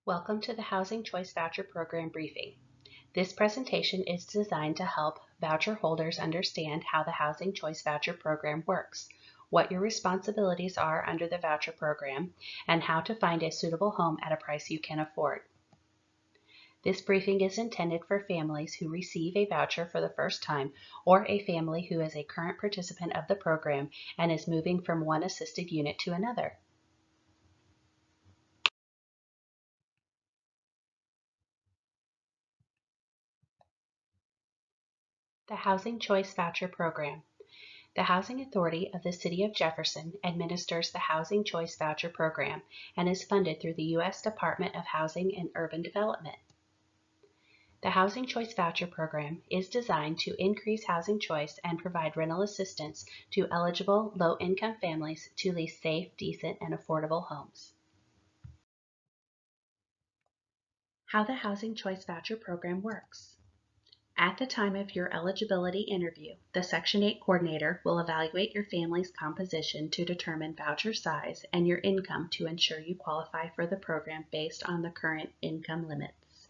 Welcome to the Housing Choice Voucher Program briefing. This presentation is designed to help voucher holders understand how the Housing Choice Voucher Program works, what your responsibilities are under the voucher program, and how to find a suitable home at a price you can afford. This briefing is intended for families who receive a voucher for the first time or a family who is a current participant of the program and is moving from one assisted unit to another. The Housing Choice Voucher Program. The Housing Authority of the City of Jefferson administers the Housing Choice Voucher Program and is funded through the U.S. Department of Housing and Urban Development. The Housing Choice Voucher Program is designed to increase housing choice and provide rental assistance to eligible low-income families to lease safe, decent, and affordable homes. How the Housing Choice Voucher Program works. At the time of your eligibility interview, the Section 8 coordinator will evaluate your family's composition to determine voucher size and your income to ensure you qualify for the program based on the current income limits.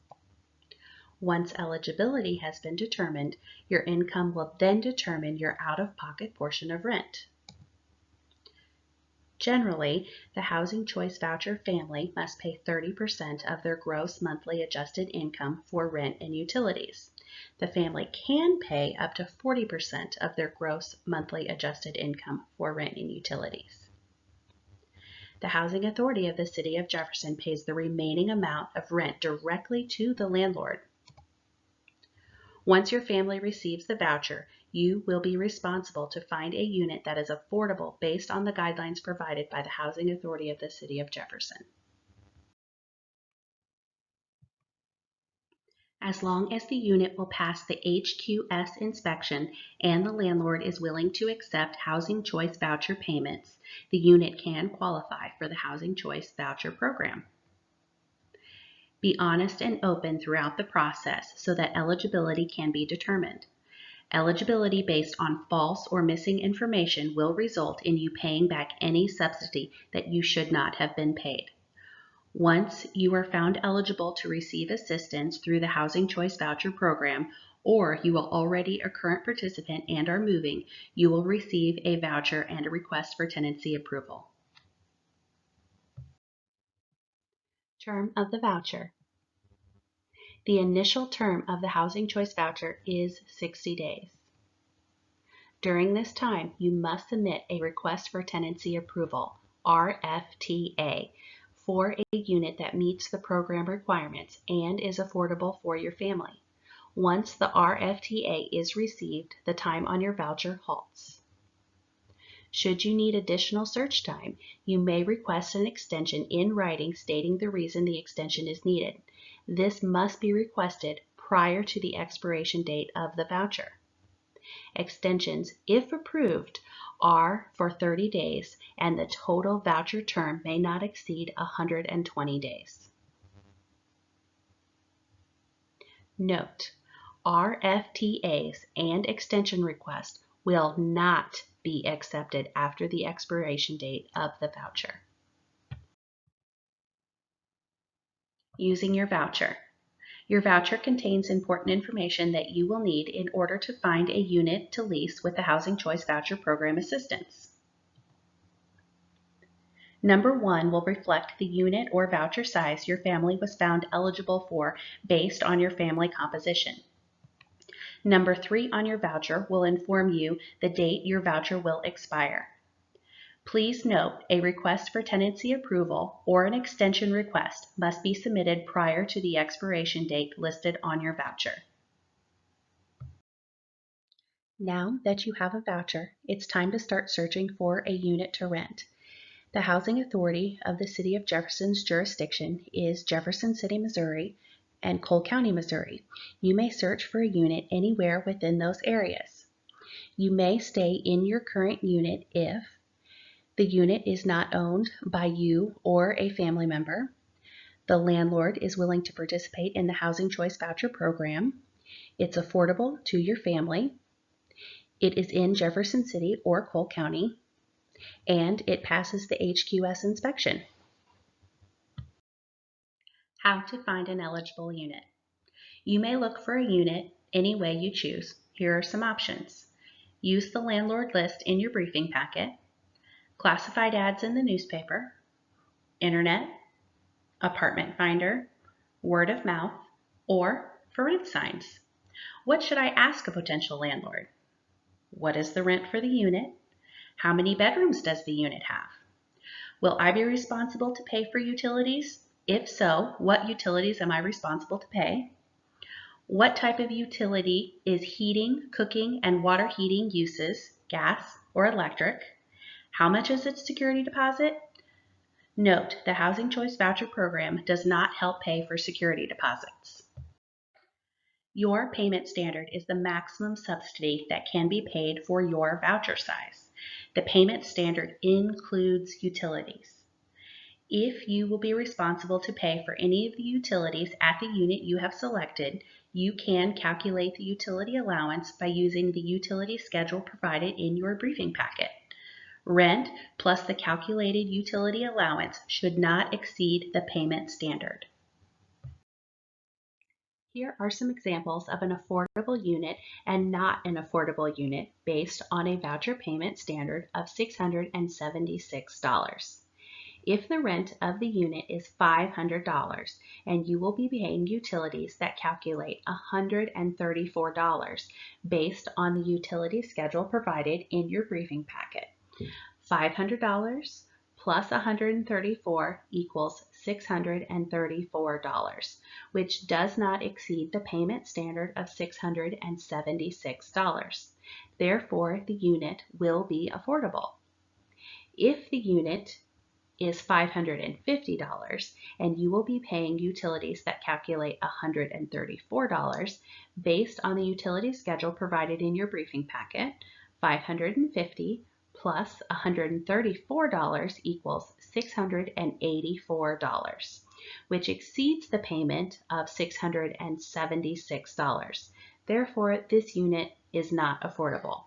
Once eligibility has been determined, your income will then determine your out-of-pocket portion of rent. Generally, the Housing Choice Voucher family must pay 30% of their gross monthly adjusted income for rent and utilities. The family can pay up to 40% of their gross monthly adjusted income for rent and utilities. The Housing Authority of the City of Jefferson pays the remaining amount of rent directly to the landlord. Once your family receives the voucher, you will be responsible to find a unit that is affordable based on the guidelines provided by the Housing Authority of the City of Jefferson. As long as the unit will pass the HQS inspection and the landlord is willing to accept Housing Choice Voucher payments, the unit can qualify for the Housing Choice Voucher Program. Be honest and open throughout the process so that eligibility can be determined. Eligibility based on false or missing information will result in you paying back any subsidy that you should not have been paid. Once you are found eligible to receive assistance through the Housing Choice Voucher Program, or you are already a current participant and are moving, you will receive a voucher and a request for tenancy approval. Term of the voucher. The initial term of the Housing Choice Voucher is 60 days. During this time, you must submit a request for tenancy approval, RFTA, for a unit that meets the program requirements and is affordable for your family. Once the RFTA is received, the time on your voucher halts. Should you need additional search time, you may request an extension in writing stating the reason the extension is needed. This must be requested prior to the expiration date of the voucher. Extensions, if approved, are for 30 days and the total voucher term may not exceed 120 days. Note, RFTAs and extension requests will not be accepted after the expiration date of the voucher. Using your voucher. Your voucher contains important information that you will need in order to find a unit to lease with the Housing Choice Voucher Program assistance. Number 1 will reflect the unit or voucher size your family was found eligible for based on your family composition. Number 3 on your voucher will inform you the date your voucher will expire. Please note, a request for tenancy approval or an extension request must be submitted prior to the expiration date listed on your voucher. Now that you have a voucher, it's time to start searching for a unit to rent. The Housing Authority of the City of Jefferson's jurisdiction is Jefferson City, Missouri, and Cole County, Missouri. You may search for a unit anywhere within those areas. You may stay in your current unit if the unit is not owned by you or a family member, the landlord is willing to participate in the Housing Choice Voucher Program, it's affordable to your family, it is in Jefferson City or Cole County, and it passes the HQS inspection. How to find an eligible unit. You may look for a unit any way you choose. Here are some options. Use the landlord list in your briefing packet, classified ads in the newspaper, internet, apartment finder, word of mouth, or for rent signs. What should I ask a potential landlord? What is the rent for the unit? How many bedrooms does the unit have? Will I be responsible to pay for utilities? If so, what utilities am I responsible to pay? What type of utility is heating, cooking, and water heating uses, gas or electric? How much is its security deposit? Note, the Housing Choice Voucher Program does not help pay for security deposits. Your payment standard is the maximum subsidy that can be paid for your voucher size. The payment standard includes utilities. If you will be responsible to pay for any of the utilities at the unit you have selected, you can calculate the utility allowance by using the utility schedule provided in your briefing packet. Rent plus the calculated utility allowance should not exceed the payment standard. Here are some examples of an affordable unit and not an affordable unit based on a voucher payment standard of $676. If the rent of the unit is $500 and you will be paying utilities that calculate $134 based on the utility schedule provided in your briefing packet, $500 plus $134 equals $634, which does not exceed the payment standard of $676. Therefore, the unit will be affordable. If the unit is $550 and you will be paying utilities that calculate $134 based on the utility schedule provided in your briefing packet, $550 plus $134 equals $684, which exceeds the payment of $676. Therefore, this unit is not affordable.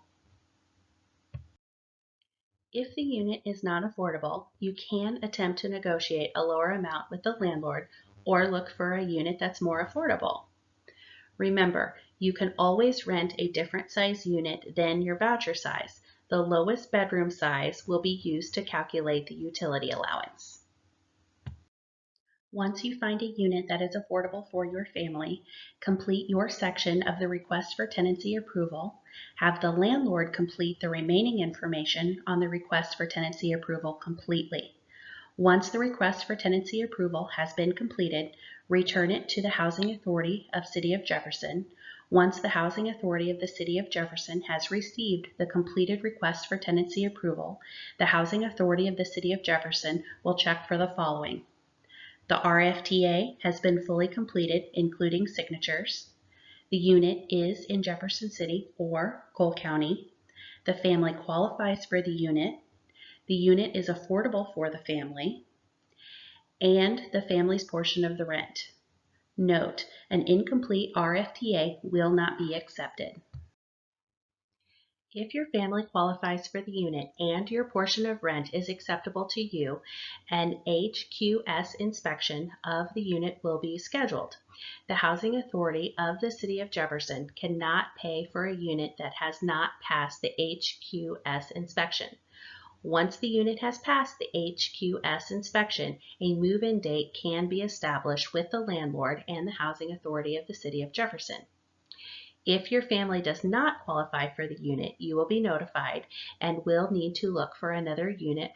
If the unit is not affordable, you can attempt to negotiate a lower amount with the landlord or look for a unit that's more affordable. Remember, you can always rent a different size unit than your voucher size. The lowest bedroom size will be used to calculate the utility allowance. Once you find a unit that is affordable for your family, complete your section of the request for tenancy approval, have the landlord complete the remaining information on the request for tenancy approval completely. Once the request for tenancy approval has been completed, return it to the Housing Authority of City of Jefferson. Once the Housing Authority of the City of Jefferson has received the completed request for tenancy approval, the Housing Authority of the City of Jefferson will check for the following. The RFTA has been fully completed, including signatures. The unit is in Jefferson City or Cole County. The family qualifies for the unit. The unit is affordable for the family. And the family's portion of the rent. Note, an incomplete RFTA will not be accepted. If your family qualifies for the unit and your portion of rent is acceptable to you, an HQS inspection of the unit will be scheduled. The Housing Authority of the City of Jefferson cannot pay for a unit that has not passed the HQS inspection. Once the unit has passed the HQS inspection, a move-in date can be established with the landlord and the Housing Authority of the City of Jefferson. If your family does not qualify for the unit, you will be notified and will need to look for another unit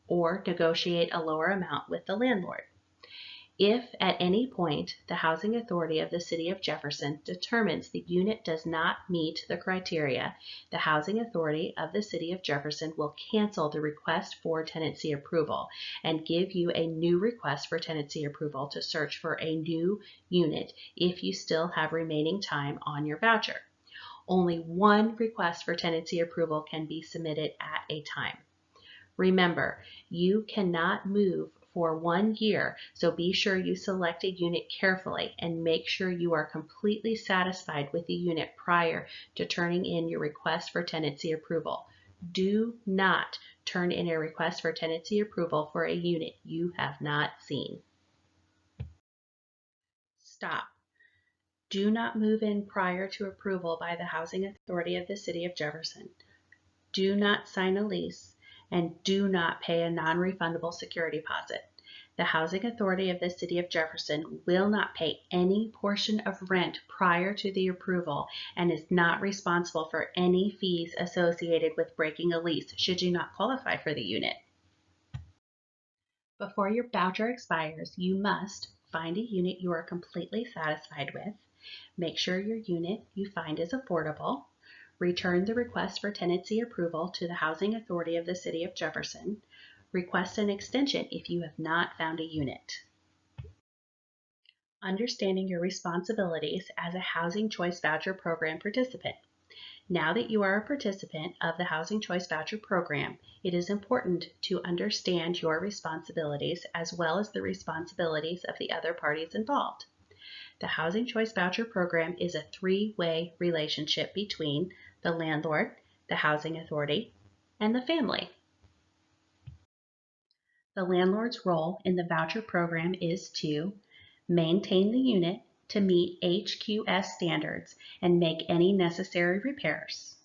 or negotiate a lower amount with the landlord. If at any point the Housing Authority of the City of Jefferson determines the unit does not meet the criteria, the Housing Authority of the City of Jefferson will cancel the request for tenancy approval and give you a new request for tenancy approval to search for a new unit if you still have remaining time on your voucher. Only one request for tenancy approval can be submitted at a time. Remember, you cannot move for 1 year, so be sure you select a unit carefully and make sure you are completely satisfied with the unit prior to turning in your request for tenancy approval. Do not turn in a request for tenancy approval for a unit you have not seen. Stop. Do not move in prior to approval by the Housing Authority of the City of Jefferson. Do not sign a lease, and do not pay a non-refundable security deposit. The Housing Authority of the City of Jefferson will not pay any portion of rent prior to the approval and is not responsible for any fees associated with breaking a lease should you not qualify for the unit. Before your voucher expires, you must find a unit you are completely satisfied with, make sure your unit you find is affordable, return the request for tenancy approval to the Housing Authority of the City of Jefferson, request an extension if you have not found a unit. Understanding your responsibilities as a Housing Choice Voucher Program participant. Now that you are a participant of the Housing Choice Voucher Program, it is important to understand your responsibilities as well as the responsibilities of the other parties involved. The Housing Choice Voucher Program is a three-way relationship between the landlord, the Housing Authority, and the family. The landlord's role in the voucher program is to maintain the unit to meet HQS standards and make any necessary repairs.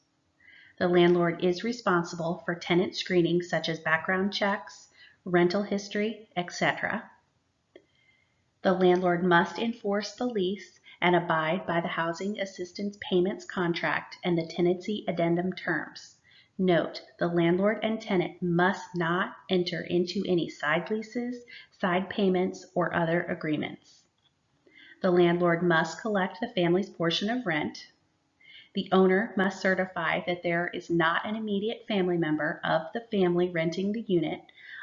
The landlord is responsible for tenant screening such as background checks, rental history, etc. The landlord must enforce the lease and abide by the housing assistance payments contract and the tenancy addendum terms. Note, the landlord and tenant must not enter into any side leases, side payments, or other agreements. The landlord must collect the family's portion of rent. The owner must certify that there is not an immediate family member of the family renting the unit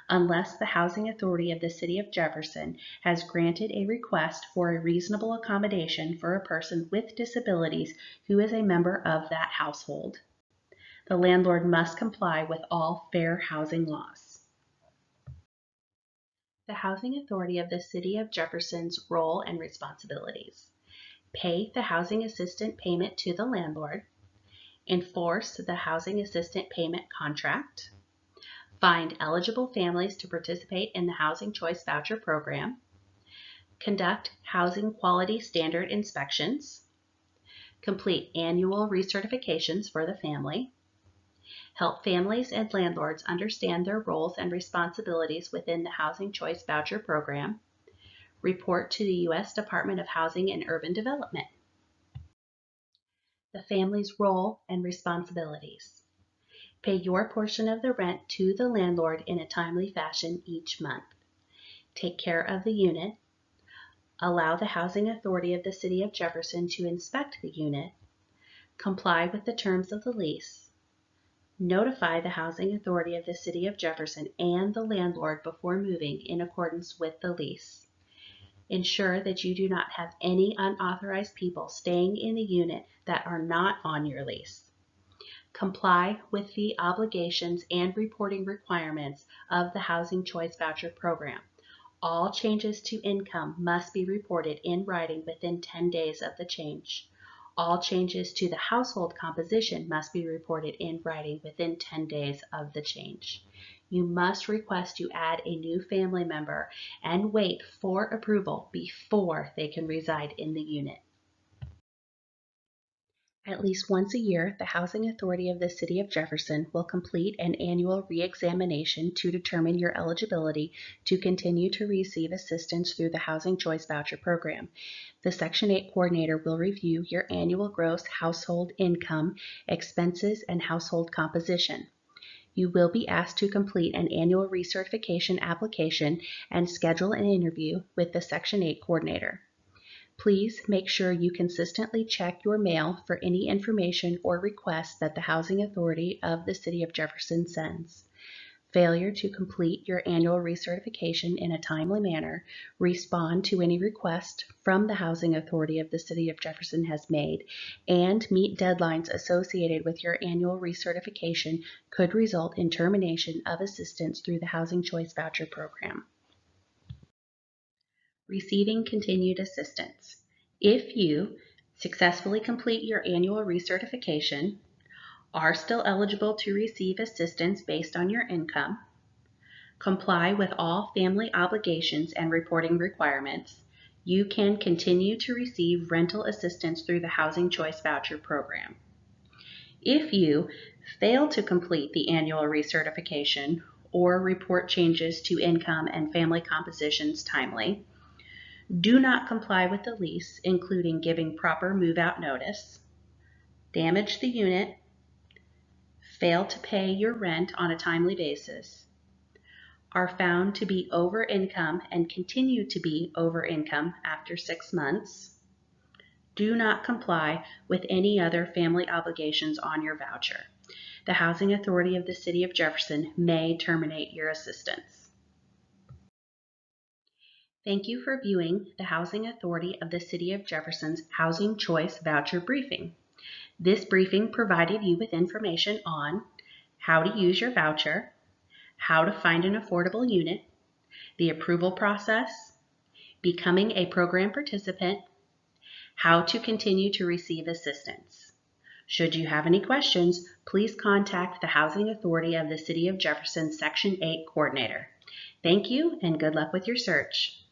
unless the Housing Authority of the City of Jefferson has granted a request for a reasonable accommodation for a person with disabilities who is a member of that household. The landlord must comply with all fair housing laws. The Housing Authority of the City of Jefferson's role and responsibilities. Pay the housing assistant payment to the landlord. Enforce the housing assistant payment contract. Find eligible families to participate in the Housing Choice Voucher Program. Conduct housing quality standard inspections. Complete annual recertifications for the family. Help families and landlords understand their roles and responsibilities within the Housing Choice Voucher Program. Report to the U.S. Department of Housing and Urban Development. The family's role and responsibilities. Pay your portion of the rent to the landlord in a timely fashion each month. Take care of the unit. Allow the Housing Authority of the City of Jefferson to inspect the unit. Comply with the terms of the lease. Notify the Housing Authority of the City of Jefferson and the landlord before moving in accordance with the lease. Ensure that you do not have any unauthorized people staying in the unit that are not on your lease. Comply with the obligations and reporting requirements of the Housing Choice Voucher Program. All changes to income must be reported in writing within 10 days of the change. All changes to the household composition must be reported in writing within 10 days of the change. You must request to add a new family member and wait for approval before they can reside in the unit. At least once a year, the Housing Authority of the City of Jefferson will complete an annual re-examination to determine your eligibility to continue to receive assistance through the Housing Choice Voucher Program. The Section 8 coordinator will review your annual gross household income, expenses, and household composition. You will be asked to complete an annual recertification application and schedule an interview with the Section 8 coordinator. Please make sure you consistently check your mail for any information or requests that the Housing Authority of the City of Jefferson sends. Failure to complete your annual recertification in a timely manner, respond to any request from the Housing Authority of the City of Jefferson has made, and meet deadlines associated with your annual recertification could result in termination of assistance through the Housing Choice Voucher Program. Receiving continued assistance. If you successfully complete your annual recertification, are still eligible to receive assistance based on your income, comply with all family obligations and reporting requirements, you can continue to receive rental assistance through the Housing Choice Voucher Program. If you fail to complete the annual recertification or report changes to income and family compositions timely, do not comply with the lease, including giving proper move-out notice, damage the unit, fail to pay your rent on a timely basis, are found to be over income and continue to be over income after 6 months, do not comply with any other family obligations on your voucher. The Housing Authority of the City of Jefferson may terminate your assistance. Thank you for viewing the Housing Authority of the City of Jefferson's Housing Choice Voucher Briefing. This briefing provided you with information on how to use your voucher, how to find an affordable unit, the approval process, becoming a program participant, how to continue to receive assistance. Should you have any questions, please contact the Housing Authority of the City of Jefferson Section 8 Coordinator. Thank you and good luck with your search.